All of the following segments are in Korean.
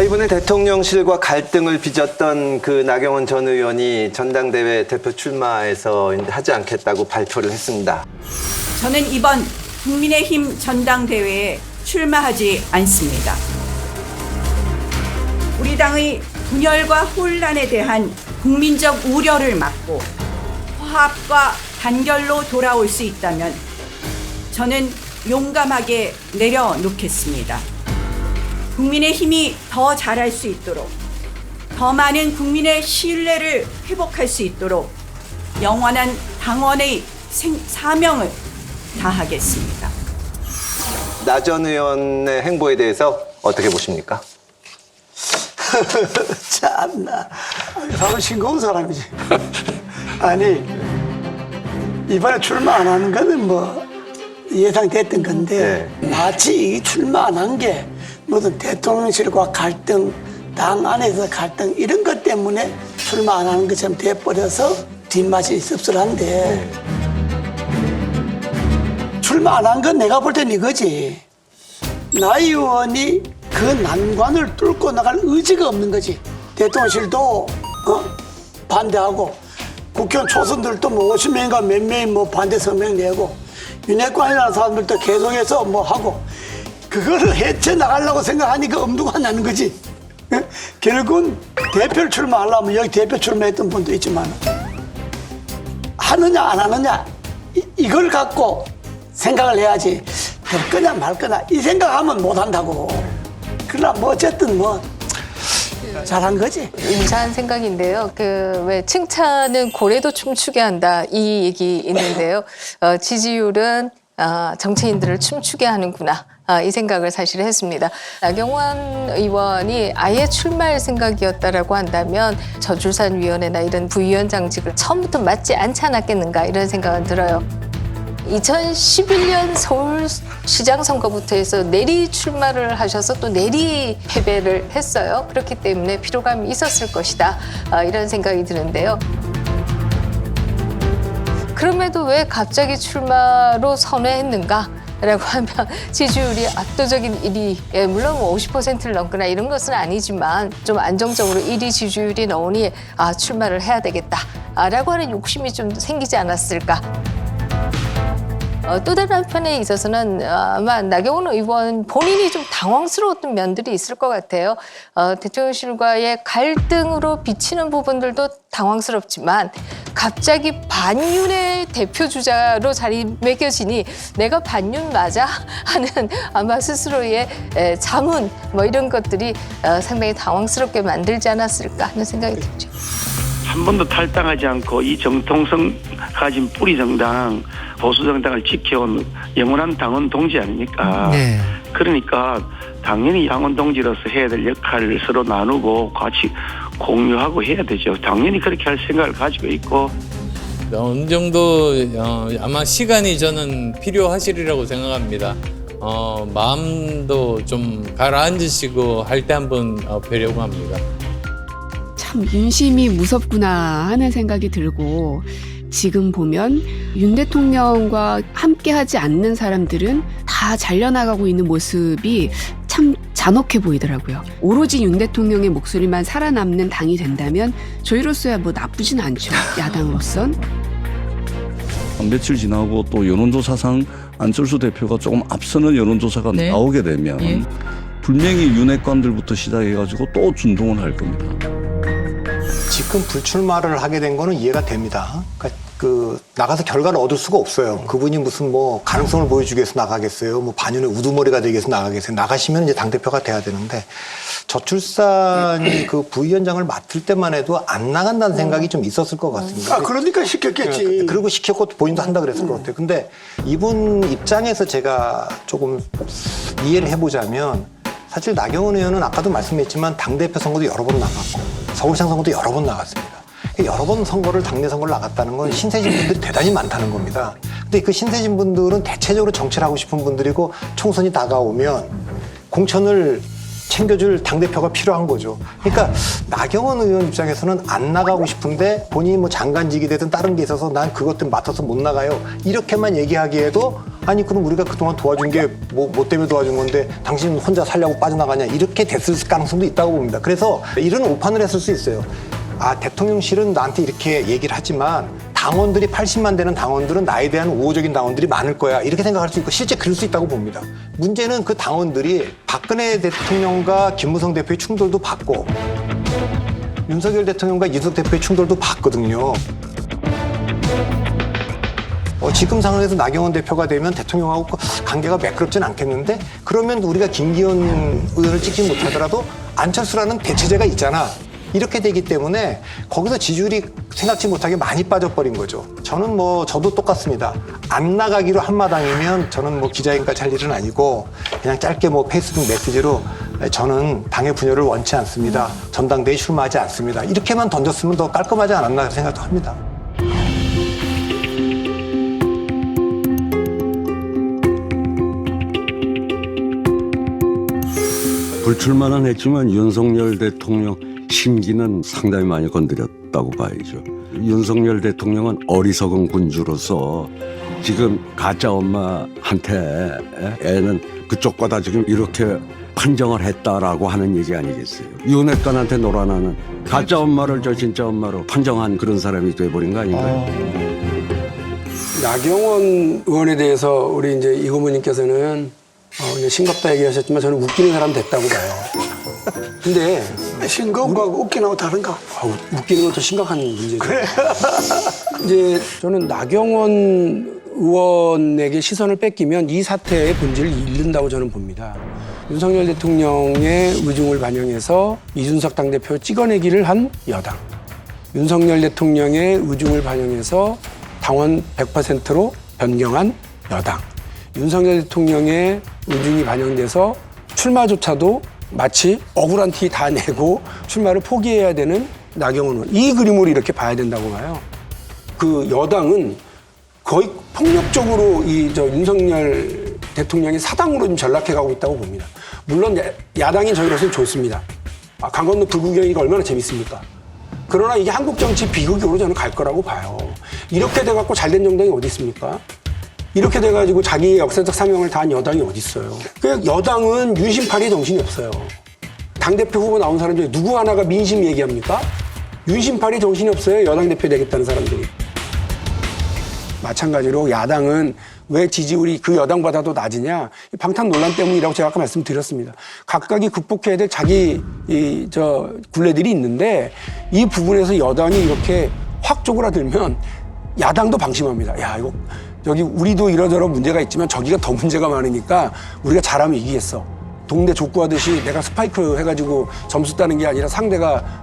이번에 대통령실과 갈등을 빚었던 그 나경원 전 의원이 전당대회 대표 출마해서 하지 않겠다고 발표를 했습니다. 저는 이번 국민의힘 전당대회에 출마하지 않습니다. 우리 당의 분열과 혼란에 대한 국민적 우려를 막고 화합과 단결로 돌아올 수 있다면 저는 용감하게 내려놓겠습니다. 국민의힘이 더 잘할 수 있도록, 더 많은 국민의 신뢰를 회복할 수 있도록 영원한 당원의 사명을 다하겠습니다. 나 전 의원의 행보에 대해서 어떻게 보십니까? 참나, 사람 싱거운 사람이지. 아니, 이번에 출마 안 하는 거는 뭐 예상됐던 건데, 마치 이 출마 안 한 게 무슨 대통령실과 갈등, 당 안에서 갈등 이런 것 때문에 출마 안 하는 것처럼 돼버려서 뒷맛이 씁쓸한데, 출마 안 한 건 내가 볼 땐 이거지. 나 의원이 그 난관을 뚫고 나갈 의지가 없는 거지. 대통령실도 반대하고, 국회의원 초선들도 뭐 50명인가 몇 명이 뭐 반대 성명 내고, 윤핵관이라는 사람들도 계속해서 뭐 하고, 그거를 헤쳐나가려고 생각하니까 엄두가 나는 거지. 결국은 대표를 출마하려면 여기 대표 출마했던 분도 있지만, 하느냐 안 하느냐 이걸 갖고 생각을 해야지. 될 거냐 말 거냐 이 생각하면 못 한다고. 그러나 뭐 어쨌든 뭐 잘한 거지. 유사한 생각인데요. 왜 칭찬은 고래도 춤추게 한다 이 얘기 있는데요. 지지율은 정치인들을 춤추게 하는구나. 이 생각을 사실 했습니다. 나경원 의원이 아예 출마할 생각이었다라고 한다면 저출산위원회나 이런 부위원장직을 처음부터 맡지 않지 않았겠는가 이런 생각은 들어요. 2011년 서울시장 선거부터 해서 내리 출마를 하셔서 또 내리 패배를 했어요. 그렇기 때문에 피로감이 있었을 것이다. 이런 생각이 드는데요. 그럼에도 왜 갑자기 출마로 선회했는가? 라고 하면 지지율이 압도적인 1위, 물론 50%를 넘거나 이런 것은 아니지만 좀 안정적으로 1위 지지율이 나오니 출마를 해야 되겠다. 라고 하는 욕심이 좀 생기지 않았을까. 또 다른 한편에 있어서는 아마 나경원 의원 본인이 좀 당황스러웠던 면들이 있을 것 같아요. 대통령실과의 갈등으로 비치는 부분들도 당황스럽지만 갑자기 반윤의 대표주자로 자리매겨지니 내가 반윤 맞아? 하는 아마 스스로의 자문 뭐 이런 것들이 상당히 당황스럽게 만들지 않았을까 하는 생각이 들죠. 한 번도 탈당하지 않고 이 정통성 가진 뿌리 정당, 보수 정당을 지켜온 영원한 당원 동지 아닙니까? 네. 그러니까 당연히 당원 동지로서 해야 될 역할을 서로 나누고 같이 공유하고 해야 되죠. 당연히 그렇게 할 생각을 가지고 있고. 어느 정도 아마 시간이 저는 필요하시리라고 생각합니다. 마음도 좀 가라앉으시고 할 때 한번 뵈려고 합니다. 참 윤심이 무섭구나 하는 생각이 들고, 지금 보면 윤 대통령과 함께하지 않는 사람들은 다 잘려나가고 있는 모습이 참 잔혹해 보이더라고요. 오로지 윤 대통령의 목소리만 살아남는 당이 된다면 저희로서야 뭐 나쁘진 않죠. 야당으로선. 며칠 지나고 또 여론조사상 안철수 대표가 조금 앞서는 여론조사가 나오게 되면 분명히 윤핵관들부터 시작해가지고 또 준동을 할 겁니다. 지금 불출마를 하게 된 거는 이해가 됩니다. 그러니까 나가서 결과를 얻을 수가 없어요. 그분이 무슨 뭐 가능성을 보여주기 위해서 나가겠어요. 뭐 반윤의 우두머리가 되기 위해서 나가겠어요. 나가시면 이제 당대표가 돼야 되는데, 저출산이 그 부위원장을 맡을 때만 해도 안 나간다는 생각이 좀 있었을 것 같습니다. 그러니까 시켰겠지. 그리고 시켰고 본인도 한다 그랬을 것 같아요. 근데 이분 입장에서 제가 조금 이해를 해보자면, 사실 나경원 의원은 아까도 말씀했지만 당대표 선거도 여러 번 나갔고 서울시장 선거도 여러 번 나갔습니다. 여러 번 선거를 당내 선거를 나갔다는 건 신세진 분들이 대단히 많다는 겁니다. 근데 그 신세진 분들은 대체적으로 정치를 하고 싶은 분들이고, 총선이 다가오면 공천을 챙겨줄 당대표가 필요한 거죠. 그러니까 나경원 의원 입장에서는 안 나가고 싶은데 본인이 뭐 장관직이 되든 다른 게 있어서 난 그것 때문에 맡아서 못 나가요. 이렇게만 얘기하기에도 아니 그럼 우리가 그동안 도와준 게 뭐 때문에 도와준 건데 당신 혼자 살려고 빠져나가냐 이렇게 됐을 가능성도 있다고 봅니다. 그래서 이런 오판을 했을 수 있어요. 아 대통령실은 나한테 이렇게 얘기를 하지만 당원들이 80만 되는 당원들은 나에 대한 우호적인 당원들이 많을 거야 이렇게 생각할 수 있고 실제 그럴 수 있다고 봅니다. 문제는 그 당원들이 박근혜 대통령과 김무성 대표의 충돌도 봤고 윤석열 대통령과 이준석 대표의 충돌도 봤거든요. 지금 상황에서 나경원 대표가 되면 대통령하고 관계가 매끄럽진 않겠는데 그러면 우리가 김기현 의원을 찍지 못하더라도 안철수라는 대체제가 있잖아. 이렇게 되기 때문에 거기서 지지율이 생각지 못하게 많이 빠져버린 거죠. 저는 저도 똑같습니다. 안 나가기로 한마당이면 저는 기자회견까지 할 일은 아니고 그냥 짧게 페이스북 메시지로 저는 당의 분열을 원치 않습니다. 전당대회에 출마하지 않습니다. 이렇게만 던졌으면 더 깔끔하지 않았나 생각도 합니다. 불출마는 했지만 윤석열 대통령 심기는 상당히 많이 건드렸다고 봐야죠. 윤석열 대통령은 어리석은 군주로서 지금 가짜 엄마한테 애는 그쪽과 다 지금 이렇게 판정을 했다라고 하는 얘기 아니겠어요. 윤핵관한테 놀아나는 가짜 엄마를 저 진짜 엄마로 판정한 그런 사람이 돼버린 거 아닌가요? 나경원 의원에 대해서 우리 이제 이 고모님께서는 싱겁다 얘기하셨지만 저는 웃기는 사람 됐다고 봐요. 근데 싱거움과 웃기는하고 다른가? 웃기는 건 더 심각한 문제죠. 그래. 이제 저는 나경원 의원에게 시선을 뺏기면 이 사태의 본질을 잃는다고 저는 봅니다. 윤석열 대통령의 의중을 반영해서 이준석 당대표 찍어내기를 한 여당. 윤석열 대통령의 의중을 반영해서 당원 100%로 변경한 여당. 윤석열 대통령의 의중이 반영돼서 출마조차도 마치 억울한 티 다 내고 출마를 포기해야 되는 나경원 의원. 이 그림으로 이렇게 봐야 된다고 봐요. 그 여당은 거의 폭력적으로 윤석열 대통령이 사당으로 좀 전락해가고 있다고 봅니다. 물론 야당인 저희로서는 좋습니다. 강 건너 불구경이가 얼마나 재밌습니까? 그러나 이게 한국 정치 비극으로 저는 갈 거라고 봐요. 이렇게 돼갖고 잘된 정당이 어디 있습니까? 이렇게 돼가지고 자기의 역사적 사명을 다한 여당이 어디 있어요? 그냥 여당은 윤심파리에 정신이 없어요. 당대표 후보 나온 사람 중에 누구 하나가 민심 얘기합니까? 윤심파리에 정신이 없어요. 여당 대표 되겠다는 사람들이. 마찬가지로 야당은 왜 지지율이 그 여당보다도 낮으냐? 방탄 논란 때문이라고 제가 아까 말씀드렸습니다. 각각이 극복해야 될 자기 굴레들이 있는데 이 부분에서 여당이 이렇게 확 쪼그라들면 야당도 방심합니다. 야, 이거 여기 우리도 이러저런 문제가 있지만 저기가 더 문제가 많으니까 우리가 잘하면 이기겠어. 동네 족구하듯이 내가 스파이크 해가지고 점수 따는 게 아니라 상대가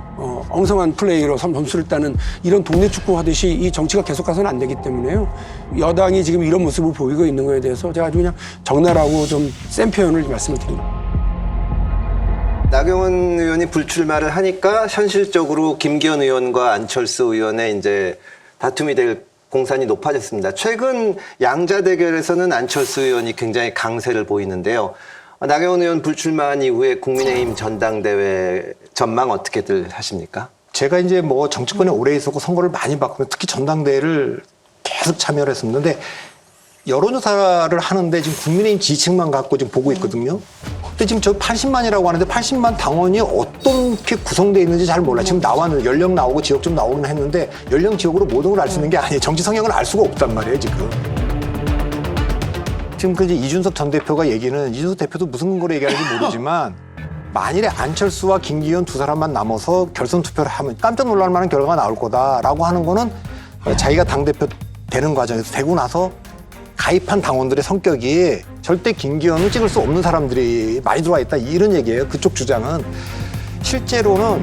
엉성한 플레이로 점수를 따는 이런 동네 축구 하듯이 이 정치가 계속 가서는 안 되기 때문에요. 여당이 지금 이런 모습을 보이고 있는 거에 대해서 제가 아주 그냥 적나라하고 좀 센 표현을 말씀을 드립니다. 나경원 의원이 불출마를 하니까 현실적으로 김기현 의원과 안철수 의원의 이제 다툼이 될 공산이 높아졌습니다. 최근 양자 대결에서는 안철수 의원이 굉장히 강세를 보이는데요. 나경원 의원 불출마한 이후에 국민의힘 전당대회 전망 어떻게들 하십니까? 제가 이제 정치권에 오래 있었고 선거를 많이 받고 특히 전당대회를 계속 참여를 했었는데 여론조사를 하는데 지금 국민의힘 지지층만 갖고 지금 보고 있거든요. 근데 지금 저 80만이라고 하는데 80만 당원이 어떻게 구성되어 있는지 잘 몰라. 지금 나왔는 연령 나오고 지역 좀 나오긴 했는데 연령 지역으로 모든 걸 알 수 있는 게 아니에요. 정치 성향을 알 수가 없단 말이에요, 지금. 지금 이제 이준석 전 대표가 얘기는 이준석 대표도 무슨 근거로 얘기하는지 모르지만 만일에 안철수와 김기현 두 사람만 남아서 결선 투표를 하면 깜짝 놀랄 만한 결과가 나올 거다라고 하는 거는 자기가 당대표 되는 과정에서 되고 나서 가입한 당원들의 성격이 절대 김기현을 찍을 수 없는 사람들이 많이 들어와 있다 이런 얘기예요. 그쪽 주장은. 실제로는